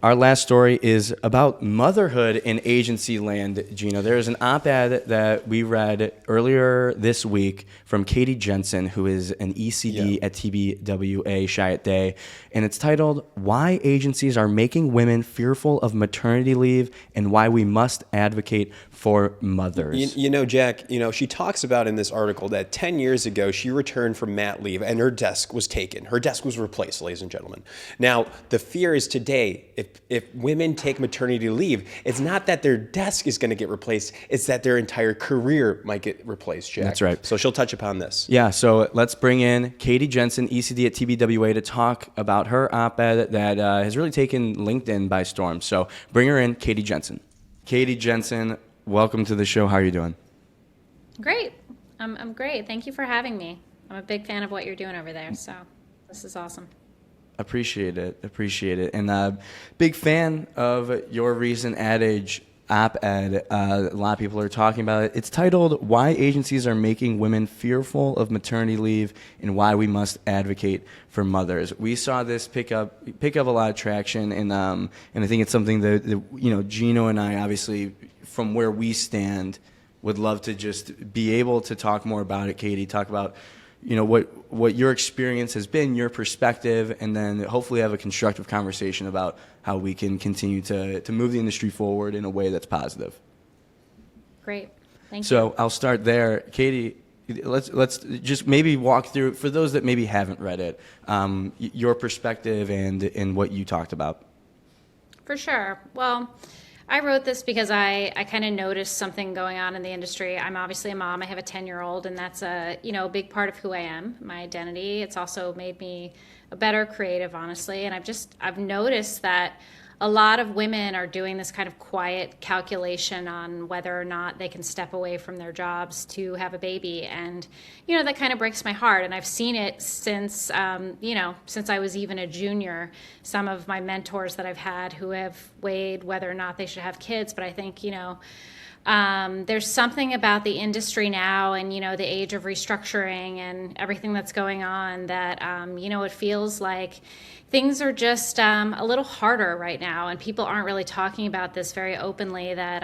Our last story is about motherhood in agency land, Gino. There is an op-ed that we read earlier this week from Katie Jensen, who is an ECD at TBWA Chiat Day, and it's titled, Why Agencies Are Making Women Fearful of Maternity Leave and Why We Must Advocate for Mothers. Jack, she talks about in this article that 10 years ago, she returned from mat leave and her desk was taken. Her desk was replaced, ladies and gentlemen. Now, the fear is today, if women take maternity leave, it's not that their desk is going to get replaced, it's that their entire career might get replaced, Jack. That's right. So she'll touch upon this. Yeah, so let's bring in Katie Jensen, ECD at TBWA, to talk about her op-ed that has really taken LinkedIn by storm. So bring her in, Katie Jensen. Katie Jensen, welcome to the show. How are you doing? Great. I'm great. Thank you for having me. I'm a big fan of what you're doing over there, so this is awesome. Appreciate it. And big fan of your recent adage op-ed. A lot of people are talking about it. It's titled, Why Agencies Are Making Women Fearful of Maternity Leave and Why We Must Advocate for Mothers. We saw this pick up a lot of traction, and I think it's something that Gino and I, obviously, from where we stand, would love to just be able to talk more about it. Katie, talk about what your experience has been, your perspective, and then hopefully have a constructive conversation about how we can continue to move the industry forward in a way that's positive. Great. Thank you. So I'll start there. Katie, let's just maybe walk through, for those that maybe haven't read it, your perspective and what you talked about. For sure. Well, I wrote this because I kind of noticed something going on in the industry. I'm obviously a mom. I have a 10-year-old, and that's a big part of who I am, my identity. It's also made me a better creative, honestly. And I've noticed that a lot of women are doing this kind of quiet calculation on whether or not they can step away from their jobs to have a baby. And, that kind of breaks my heart. And I've seen it since, since I was even a junior. Some of my mentors that I've had who have weighed whether or not they should have kids. But I think, there's something about the industry now and, the age of restructuring and everything that's going on that, it feels like things are just a little harder right now, and people aren't really talking about this very openly, that,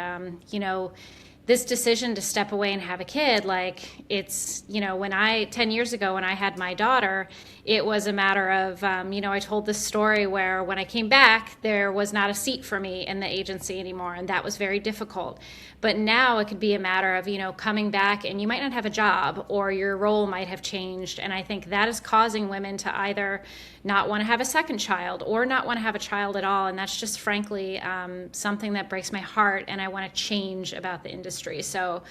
this decision to step away and have a kid, like it's, 10 years ago when I had my daughter, it was a matter of, I told this story where when I came back, there was not a seat for me in the agency anymore, and that was very difficult. But now it could be a matter of, coming back and you might not have a job or your role might have changed. And I think that is causing women to either not want to have a second child or not want to have a child at all. And that's just frankly something that breaks my heart, and I want to change about the industry. So,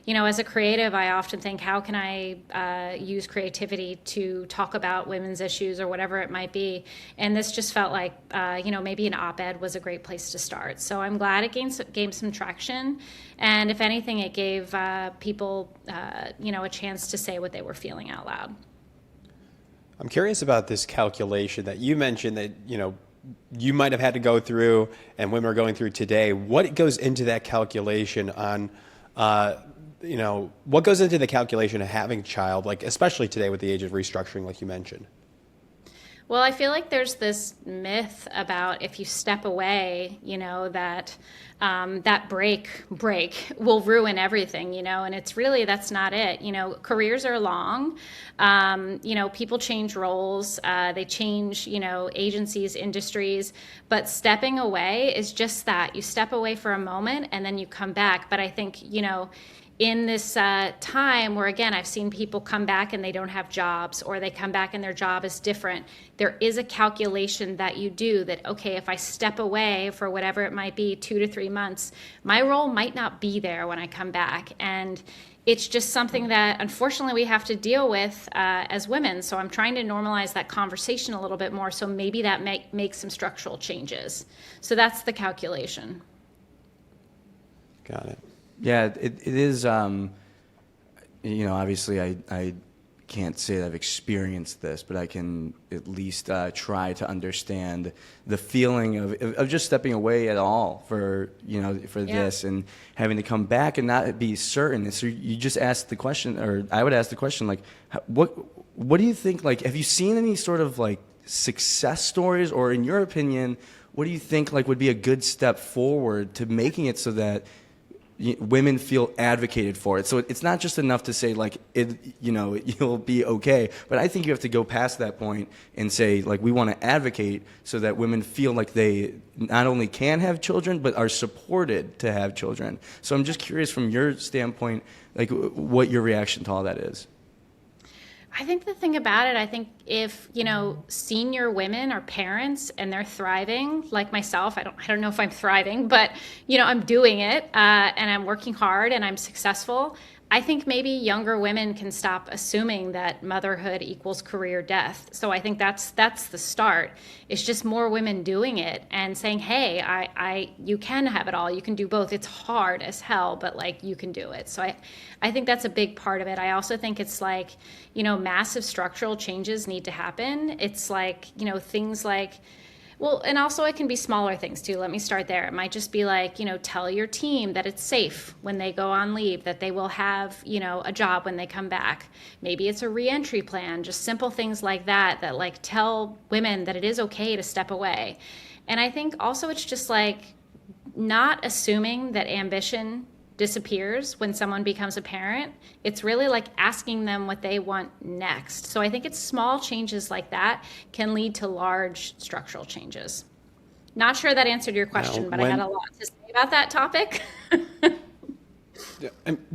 as a creative, I often think, how can I use creativity to talk about women's issues or whatever it might be? And this just felt like, maybe an op-ed was a great place to start. So I'm glad it gained some traction. And if anything, it gave people, a chance to say what they were feeling out loud. I'm curious about this calculation that you mentioned that, you might have had to go through and women are going through today. What goes into that calculation on, what goes into the calculation of having a child, like especially today with the age of restructuring, like you mentioned? Well, I feel like there's this myth about if you step away, that that break will ruin everything, and that's not it. Careers are long. People change roles. They change, agencies, industries. But stepping away is just that. You step away for a moment and then you come back. But I think, in this time where, again, I've seen people come back and they don't have jobs, or they come back and their job is different, there is a calculation that you do that, okay, if I step away for whatever it might be, 2 to 3 months, my role might not be there when I come back. And it's just something that, unfortunately, we have to deal with as women. So I'm trying to normalize that conversation a little bit more, so maybe that makes some structural changes. So that's the calculation. Got it. Yeah, it is, obviously I can't say that I've experienced this, but I can at least try to understand the feeling of just stepping away at all for this and having to come back and not be certain. So you just asked the question, or I would ask the question, like, what do you think, like, have you seen any sort of like success stories, or in your opinion, what do you think like would be a good step forward to making it so that women feel advocated for it? So it's not just enough to say like you'll be okay, but I think you have to go past that point and say like we want to advocate so that women feel like they not only can have children but are supported to have children. So I'm just curious from your standpoint, like what your reaction to all that is. I think the thing about it, I think if, senior women are parents and they're thriving, like myself, I don't know if I'm thriving, but, I'm doing it and I'm working hard and I'm successful. I think maybe younger women can stop assuming that motherhood equals career death. So I think that's the start. It's just more women doing it and saying, hey, you can have it all. You can do both. It's hard as hell, but like you can do it. So I think that's a big part of it. I also think it's like, massive structural changes need to happen. It's like, things like, well, and also it can be smaller things too. Let me start there. It might just be like, tell your team that it's safe when they go on leave, that they will have, a job when they come back. Maybe it's a reentry plan, just simple things like that like tell women that it is okay to step away. And I think also it's just like not assuming that ambition disappears when someone becomes a parent. It's really like asking them what they want next. So I think it's small changes like that can lead to large structural changes. Not sure that answered your question, but I had a lot to say about that topic.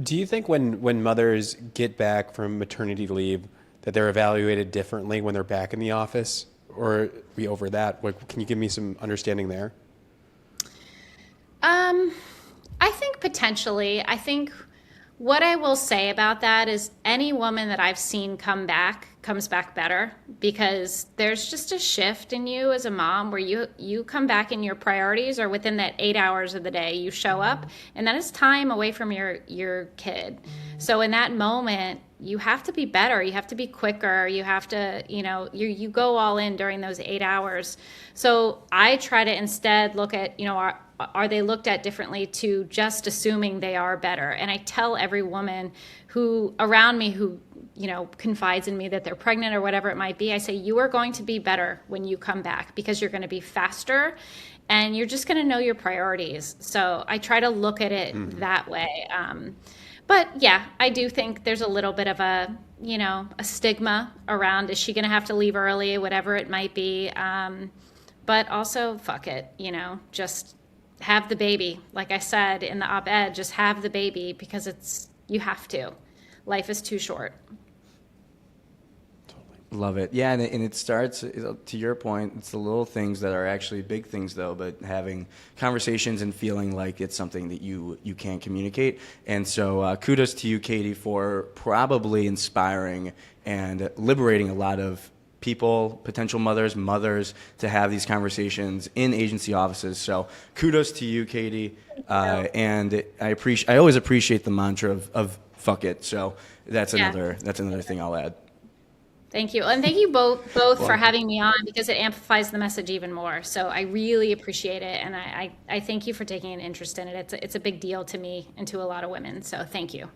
Do you think when mothers get back from maternity leave that they're evaluated differently when they're back in the office? Or are we over that? Can you give me some understanding there? I think potentially. I think what I will say about that is any woman that I've seen comes back better, because there's just a shift in you as a mom where you come back and your priorities are within that 8 hours of the day. You show up and that is time away from your kid. So in that moment, you have to be better. You have to be quicker. You have to, you go all in during those 8 hours. So I try to instead look at, are they looked at differently to just assuming they are better? And I tell every woman who around me who, confides in me that they're pregnant or whatever it might be, I say, you are going to be better when you come back because you're going to be faster and you're just going to know your priorities. So I try to look at it that way. But yeah, I do think there's a little bit of a stigma around, is she going to have to leave early, whatever it might be. But also, fuck it, just have the baby. Like I said in the op-ed, just have the baby because you have to. Life is too short. Love it. Yeah, and it starts, to your point, it's the little things that are actually big things, though, but having conversations and feeling like it's something that you can communicate. And so kudos to you, Katie, for probably inspiring and liberating a lot of people, potential mothers, to have these conversations in agency offices. So kudos to you, Katie. And I always appreciate the mantra of fuck it. So that's another thing I'll add. Thank you. And thank you both for having me on, because it amplifies the message even more. So I really appreciate it. And I thank you for taking an interest in it. It's a big deal to me and to a lot of women. So thank you.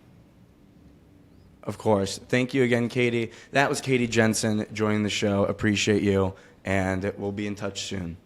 Of course. Thank you again, Katie. That was Katie Jensen joining the show. Appreciate you. And we'll be in touch soon.